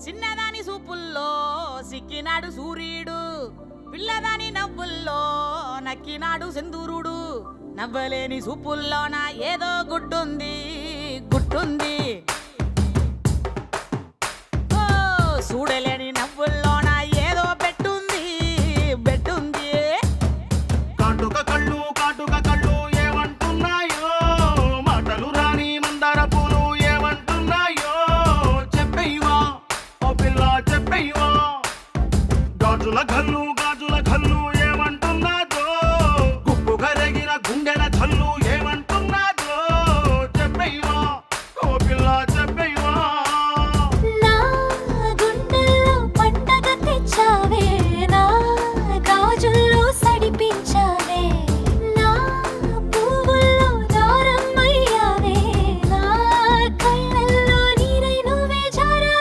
చిన్నదాని సూపుల్లో సిక్కినాడు సూర్యుడు, పిల్లదాని నవ్వుల్లో నక్కినాడు సింధూరుడు. నవ్వలేని సూపుల్లోన ఏదో గుట్టుంది గుట్టుంది, ఓ చూడలేని నవ్వుల్లోన ఏదో బెట్టుంది బెట్టుంది. కాటుక కళ్ళు ఏమంటున్నాయో, మాటలు రాని మందార పూలు ఏమంటున్నాయో. చెప్పేవా ఓ పిల్ల చెప్పేవా, గాజుల గల్లు